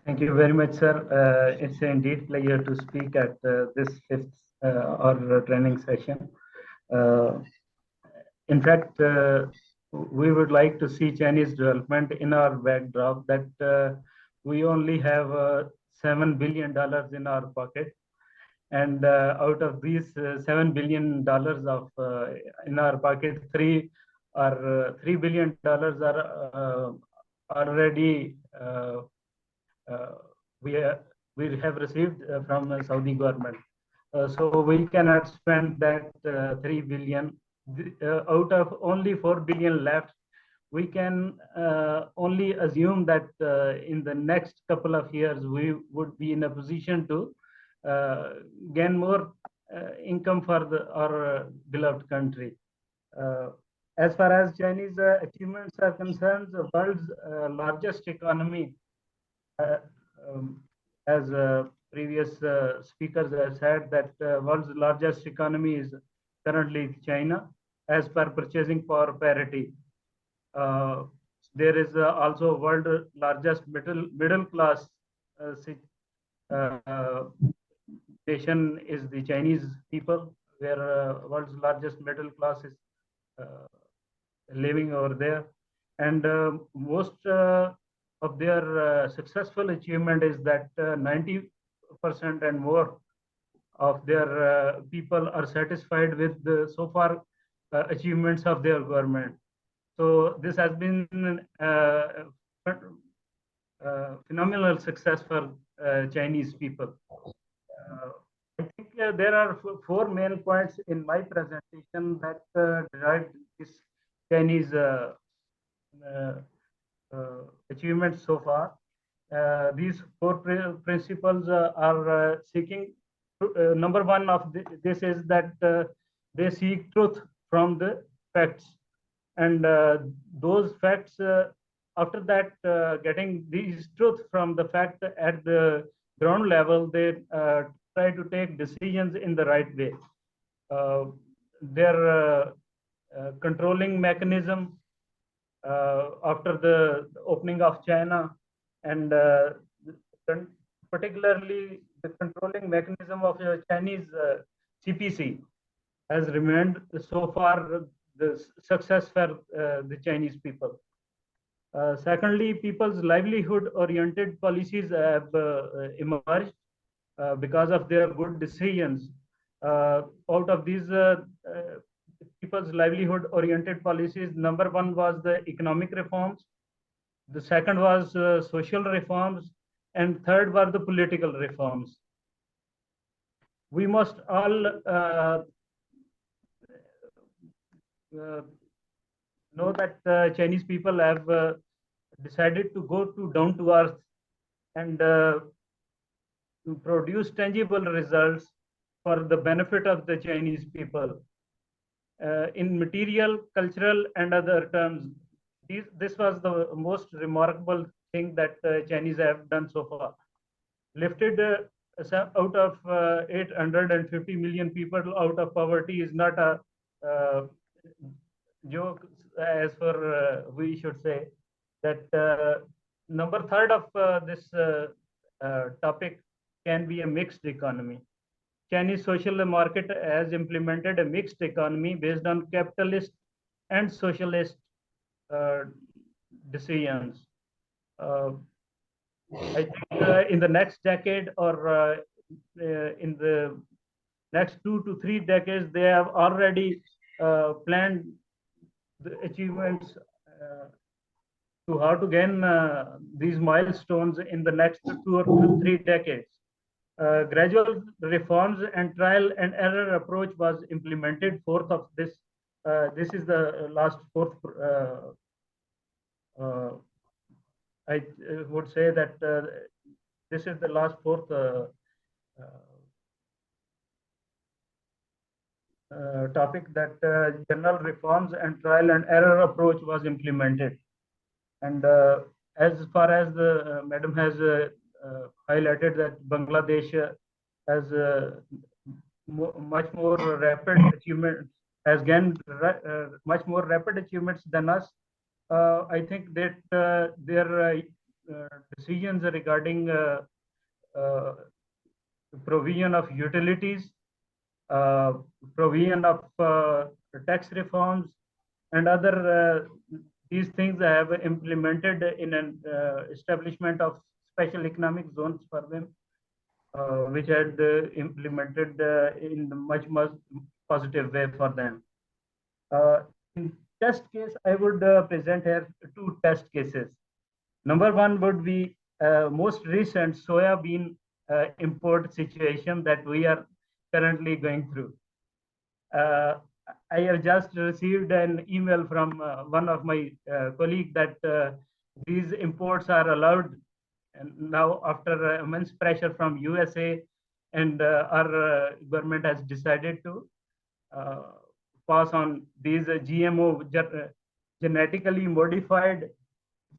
Thank you very much, sir. It's indeed pleasure to speak at this fifth or training session. Uh, in fact, we would like to see Chinese development in our backdrop that we only have $7 billion in our pocket, and out of these $7 billion of in our pocket, $3 billion are already uh, we uh, we have received from the Saudi government. So we cannot spend that 3 billion. Out of only 4 billion left, we can only assume that in the next couple of years we would be in a position to uh, gain more income for our beloved country. Uh, as far as Chinese achievements are concerned, the world's largest economy, uh, um, as previous speakers have said, that world's largest economy is currently China, as per purchasing power parity. Uh, there is also world largest middle class uh, nation is the Chinese people, where world's largest middle class is uh, living over there, and most of their successful achievement is that 90% and more of their people are satisfied with the so far achievements of their government. So this has been phenomenal success for Chinese people. I think there are four main points in my presentation that derive this Chinese uh, achievements so far. These four principles are seeking. Number one of this is that they seek truth from the facts, and those facts. After that, getting these truth from the fact at the ground level, they try to take decisions in the right way. Uh, their controlling mechanism after the opening of China, and particularly the controlling mechanism of Chinese CPC has remained so far the success for the Chinese people. Secondly, people's livelihood-oriented policies have emerged because of their good decisions. Out of these people's livelihood-oriented policies, number one was the economic reforms, the second was social reforms, and third were the political reforms. We must all uh, know that Chinese people have decided to go to down to earth and to produce tangible results for the benefit of the Chinese people. In material, cultural, and other terms, this was the most remarkable thing that Chinese have done so far. Lifted out of 850 million people out of poverty is not a uh, joke, as for we should say that number third of this topic can be a mixed economy. Chinese social market has implemented a mixed economy based on capitalist and socialist uh, decisions. Uh, I think in the next decade or in the next 2 to 3 decades, they have already planned the achievements to how to gain these milestones in the next 2 or 3 decades. Gradual reforms and trial and error approach was implemented. Fourth of this, this is the last fourth. Uh, I would say that this is the last fourth topic, that general reforms and trial and error approach was implemented. And as far as the madam has highlighted that Bangladesh has much more rapid achievements, has gained much more rapid achievements than us. I think that their decisions regarding uh, provision of utilities, uh, provision of tax reforms, and other these things I have implemented in an establishment of special economic zones for them, which had implemented in a much positive way for them. In test case, I would present here two test cases. Number one would be most recent soya bean import situation that we are currently going through. I have just received an email from one of my colleagues that these imports are allowed, and now after immense pressure from USA, and our government has decided to uh, pass on these GMO, genetically modified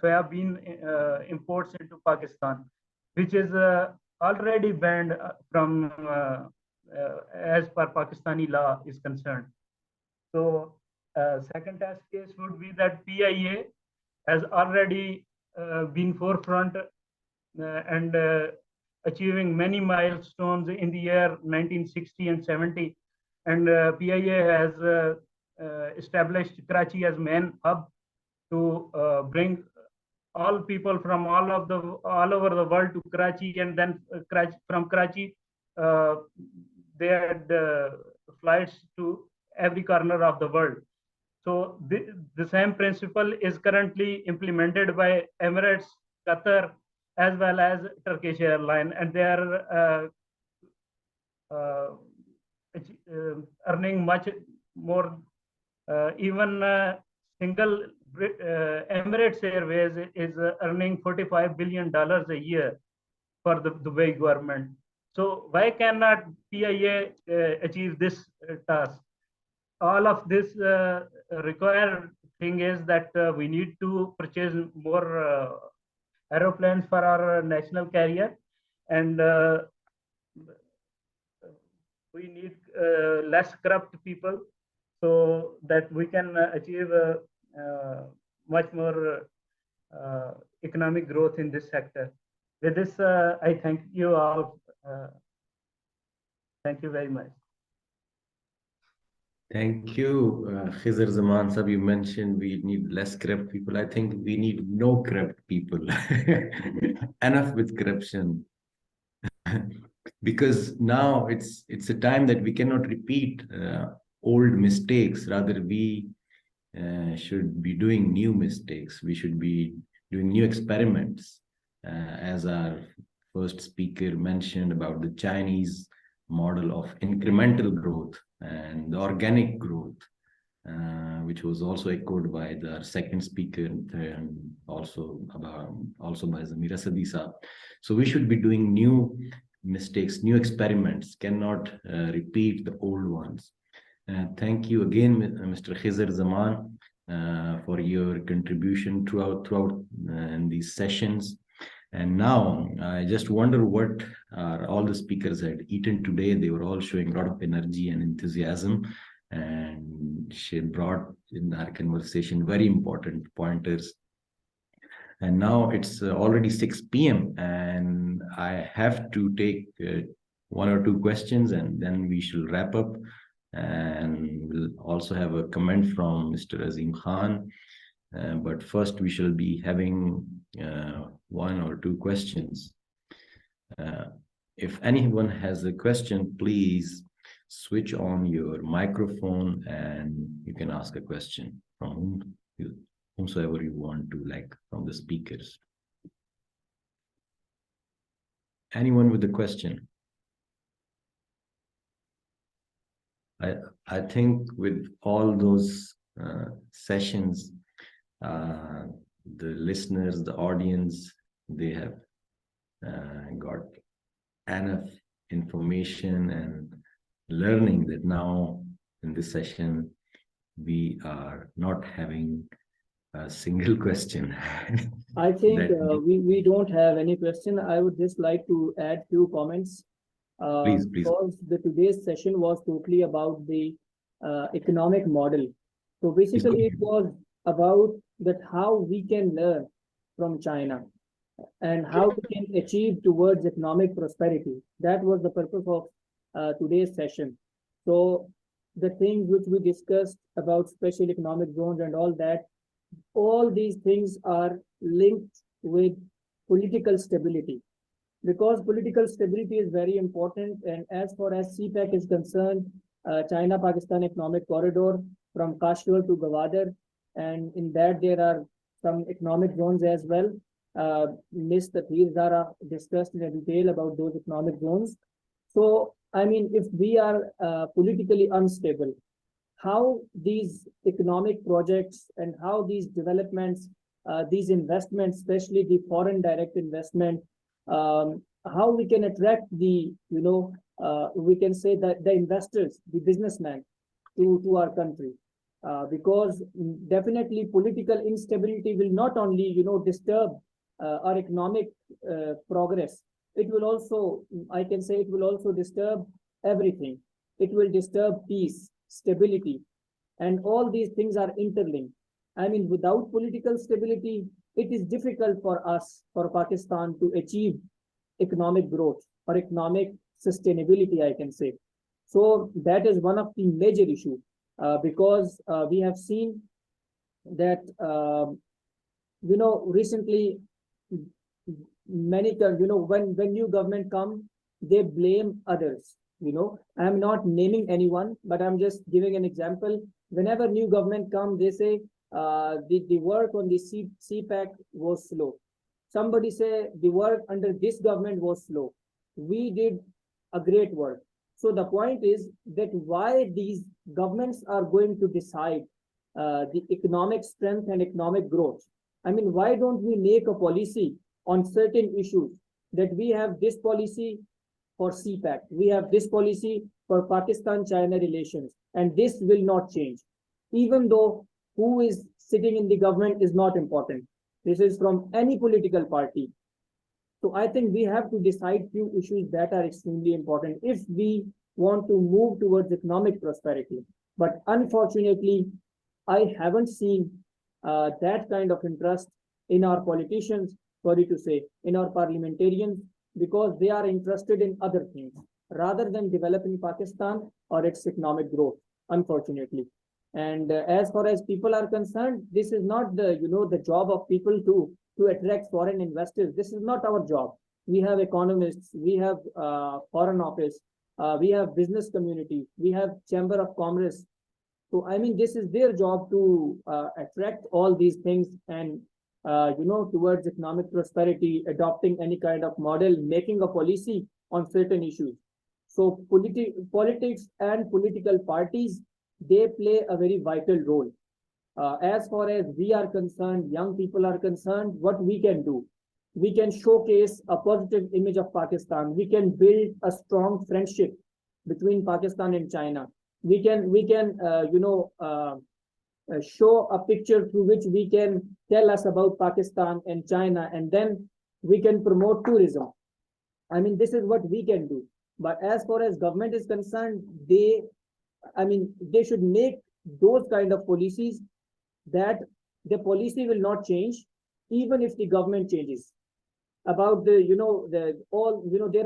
soybean imports into Pakistan, which is already banned from as per Pakistani law is concerned. So second test case would be that PIA has already been forefront and achieving many milestones in the year 1960 and 70. And PIA has established Karachi as main hub to bring all people from all over the world to Karachi, and then from Karachi they had flights to every corner of the world. So the same principle is currently implemented by Emirates, Qatar, as well as Turkish Airlines, and they are earning much more. Even single Emirates Airways is earning $45 billion a year for the Dubai government. So why cannot PIA achieve this task? All of this required thing is that we need to purchase more aeroplanes for our national carrier, and we need less corrupt people so that we can achieve much more economic growth in this sector. With this, I thank you all. Thank you very much. Thank you, Khizar Zaman sab. You mentioned we need less corrupt people. I think we need no corrupt people. Enough with corruption. Because now it's a time that we cannot repeat old mistakes. Rather, we should be doing new mistakes. We should be doing new experiments. As our first speaker mentioned about the Chinese model of incremental growth and the organic growth, which was also echoed by the second speaker and also by Zamira Sadisa. So we should be doing new mistakes, new experiments, cannot repeat the old ones. Thank you again, Mr. Khizar Zaman, for your contribution throughout in these sessions. And now I just wonder what all the speakers had eaten today. They were all showing a lot of energy and enthusiasm, and she brought in our conversation very important pointers. And now it's already 6 p.m. and I have to take one or two questions, and then we shall wrap up. And we'll also have a comment from Mr. Azeem Khan. But first, we shall be having one or two questions. If anyone has a question, please switch on your microphone and you can ask a question from whomsoever you want to, like from the speakers. Anyone with a question? I think with all those sessions, the listeners, the audience, they have got enough information and learning that now in this session we are not having a single question. I think we don't have any question. I would just like to add few comments. Please. Because today's session was totally about the economic model. So basically it was about that how we can learn from China. and how we can achieve towards economic prosperity. That was the purpose of today's session. So the things which we discussed about special economic zones and all these things are linked with political stability, because political stability is very important. And as far as CPEC is concerned, China-Pakistan Economic Corridor from Kashmir to Gwadar, and in that there are some economic zones as well. Mr. Khizar discussed in detail about those economic zones. So, I mean, if we are politically unstable, how these economic projects and how these developments, these investments, especially the foreign direct investment, how we can attract the, we can say that the investors, the businessmen to our country. Because definitely political instability will not only, disturb our economic progress. It will also, I can say, it will also disturb everything. It will disturb peace, stability, and all these things are interlinked. I mean, without political stability, it is difficult for us, for Pakistan, to achieve economic growth or economic sustainability, I can say. So that is one of the major issues, because we have seen that, recently many, when new government come, they blame others. I'm not naming anyone, but I'm just giving an example. Whenever new government come, they say the work on the CPEC was slow. Somebody say the work under this government was slow. We did a great work. So the point is that why these governments are going to decide the economic strength and economic growth. I mean, why don't we make a policy on certain issues, that we have this policy for CPEC, we have this policy for Pakistan-China relations, and this will not change, even though who is sitting in the government is not important. This is from any political party. So I think we have to decide few issues that are extremely important if we want to move towards economic prosperity. But unfortunately, I haven't seen that kind of interest in our politicians, sorry to say, in our parliamentarians, because they are interested in other things rather than developing Pakistan or its economic growth, unfortunately. And as far as people are concerned, this is not the job of people to attract foreign investors. This is not our job. We have economists, we have foreign office, we have business community, we have chamber of commerce. So I mean, this is their job to attract all these things and towards economic prosperity, adopting any kind of model, making a policy on certain issues. So politics and political parties, they play a very vital role. As far as we are concerned, young people are concerned, what we can do, we can showcase a positive image of Pakistan. We can build a strong friendship between Pakistan and China. We can show a picture through which we can tell us about Pakistan and China, and then we can promote tourism. I mean, this is what we can do. But as far as government is concerned, they should make those kind of policies that the policy will not change even if the government changes. About there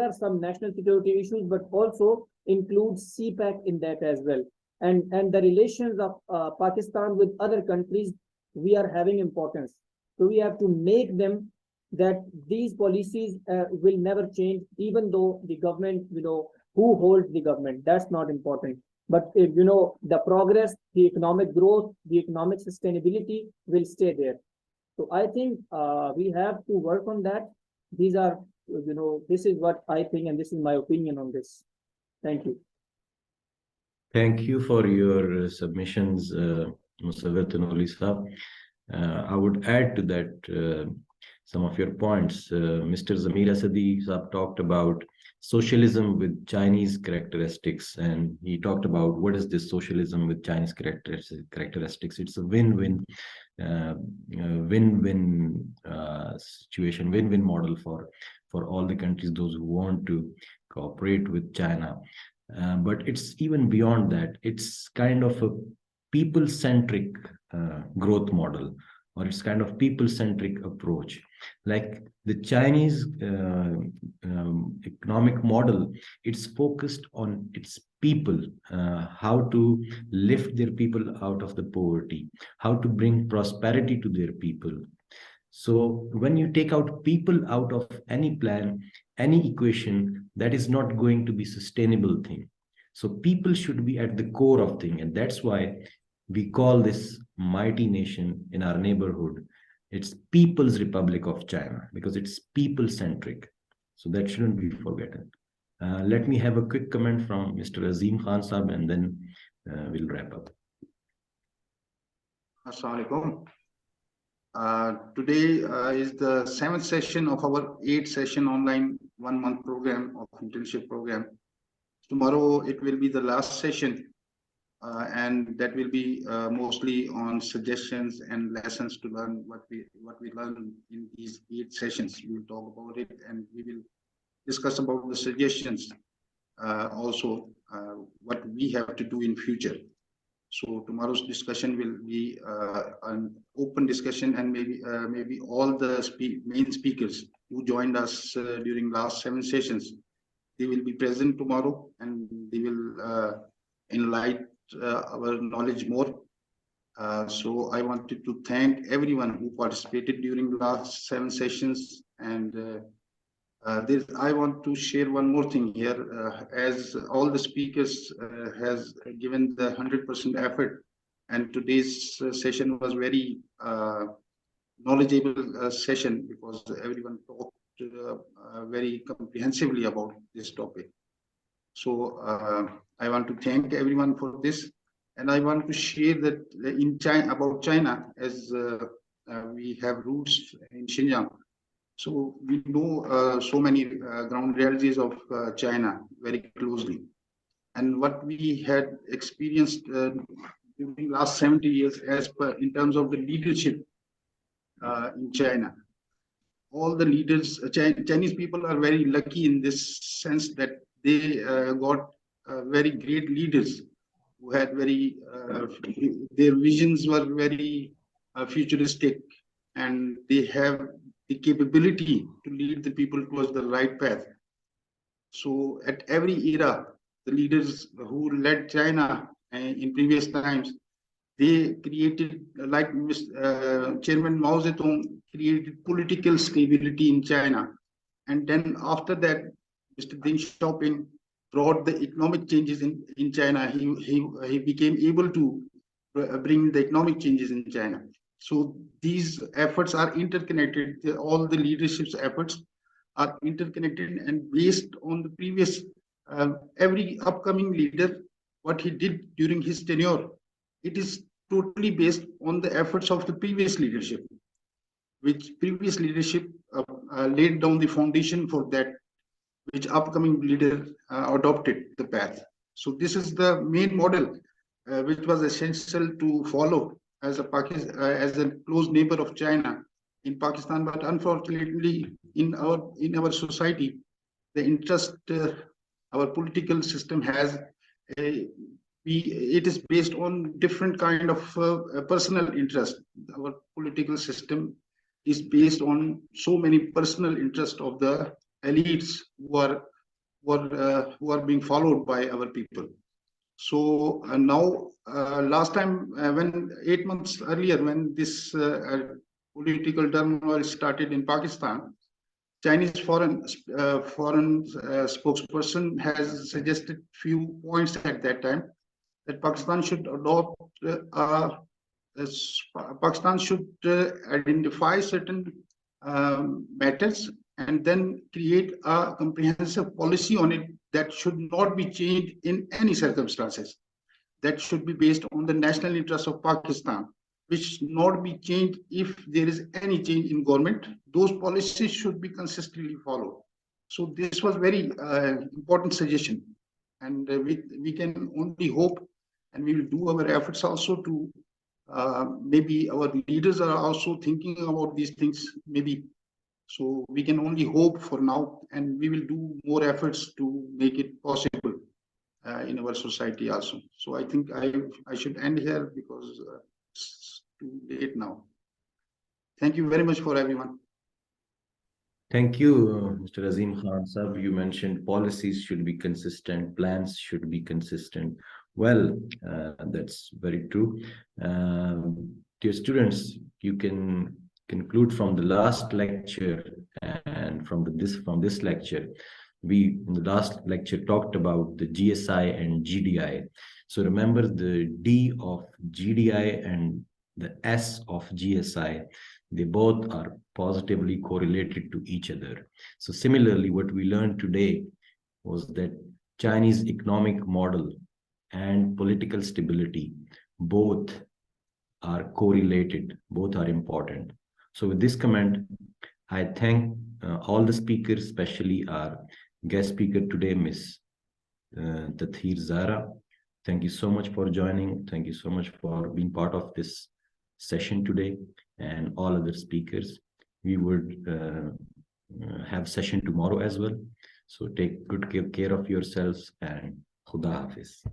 are some national security issues, but also includes CPEC in that as well. And the relations of Pakistan with other countries, we are having importance. So we have to make them that these policies will never change, even though the government, who holds the government, that's not important. But if, the progress, the economic growth, the economic sustainability will stay there. So I think we have to work on that. These are, this is what I think, and this is my opinion on this. Thank you. Thank you for your submissions, Musawar Tanoli sahab. I would add to that some of your points. Mr. Zamir Asadi sahab talked about socialism with Chinese characteristics, and he talked about what is this socialism with Chinese characteristics. It's a win-win situation, win-win model for all the countries, those who want to cooperate with China. But it's even beyond that. It's kind of a people-centric growth model, or it's kind of people-centric approach. Like the Chinese economic model, it's focused on its people, how to lift their people out of the poverty, how to bring prosperity to their people. So when you take out people out of any plan, any equation, that is not going to be sustainable thing. So people should be at the core of thing, and that's why we call this mighty nation in our neighborhood. It's People's Republic of China because it's people centric. So that shouldn't be forgotten. Let me have a quick comment from Mr. Azeem Khan Saab, and then we'll wrap up. Assalamu alaikum. Today is the 7th session of our 8-session online 1-month program of internship program. Tomorrow it will be the last session, and that will be mostly on suggestions and lessons to learn what we learn in these 8 sessions. We will talk about it, and we will discuss about the suggestions, also what we have to do in future. So tomorrow's discussion will be an open discussion, and maybe all the main speakers who joined us during last 7 sessions, they will be present tomorrow, and they will enlighten our knowledge more. So I wanted to thank everyone who participated during last 7 sessions, and I want to share one more thing here. As all the speakers has given the 100% effort, and today's session was very knowledgeable session because everyone talked very comprehensively about this topic. So I want to thank everyone for this, and I want to share that in China, about China, as we have roots in Xinjiang. So we know so many ground realities of China very closely, and what we had experienced during last 70 years, as per in terms of the leadership in China. All the leaders, Chinese people are very lucky in this sense that they got very great leaders who had very their visions were very futuristic, and they have the capability to lead the people towards the right path. So at every era, the leaders who led China in previous times, they created, like Chairman Mao Zedong created political stability in China. And then after that, Mr. Deng Xiaoping brought the economic changes in China. He became able to bring the economic changes in China. So these efforts are interconnected. All the leadership's efforts are interconnected and based on the previous, every upcoming leader, what he did during his tenure, it is totally based on the efforts of the previous leadership, which previous leadership laid down the foundation for that, which upcoming leader adopted the path. So this is the main model which was essential to follow as a close neighbor of China in Pakistan, but unfortunately in our society, the interest our political system has, it is based on different kind of personal interest. Our political system is based on so many personal interests of the elites who are being followed by our people. So now, last time, when 8 months earlier, when this political turmoil started in Pakistan, Chinese foreign spokesperson has suggested few points at that time, that Pakistan should adopt, Pakistan should identify certain matters and then create a comprehensive policy on it that should not be changed in any circumstances. That should be based on the national interest of Pakistan, which should not be changed if there is any change in government. Those policies should be consistently followed. So this was very important suggestion, and we can only hope, and we will do our efforts also to maybe our leaders are also thinking about these things, maybe. So we can only hope for now, and we will do more efforts to make it possible in our society also. So I think I should end here because it's too late now. Thank you very much for everyone. Thank you, Mr. Azeem Khan Sab. You mentioned policies should be consistent, plans should be consistent. Well, that's very true. Dear students, you can conclude from the last lecture and from this lecture. We in the last lecture talked about the GSI and GDI. So remember the D of GDI and the S of GSI. They both are positively correlated to each other. So similarly, what we learned today was that Chinese economic model and political stability both are correlated, both are important. So with this comment, I thank all the speakers, especially our guest speaker today, Ms. Tathir Zara. Thank you so much for joining. Thank you so much for being part of this session today, and all other speakers. We would have session tomorrow as well. So take good care of yourselves, and Khuda Hafiz.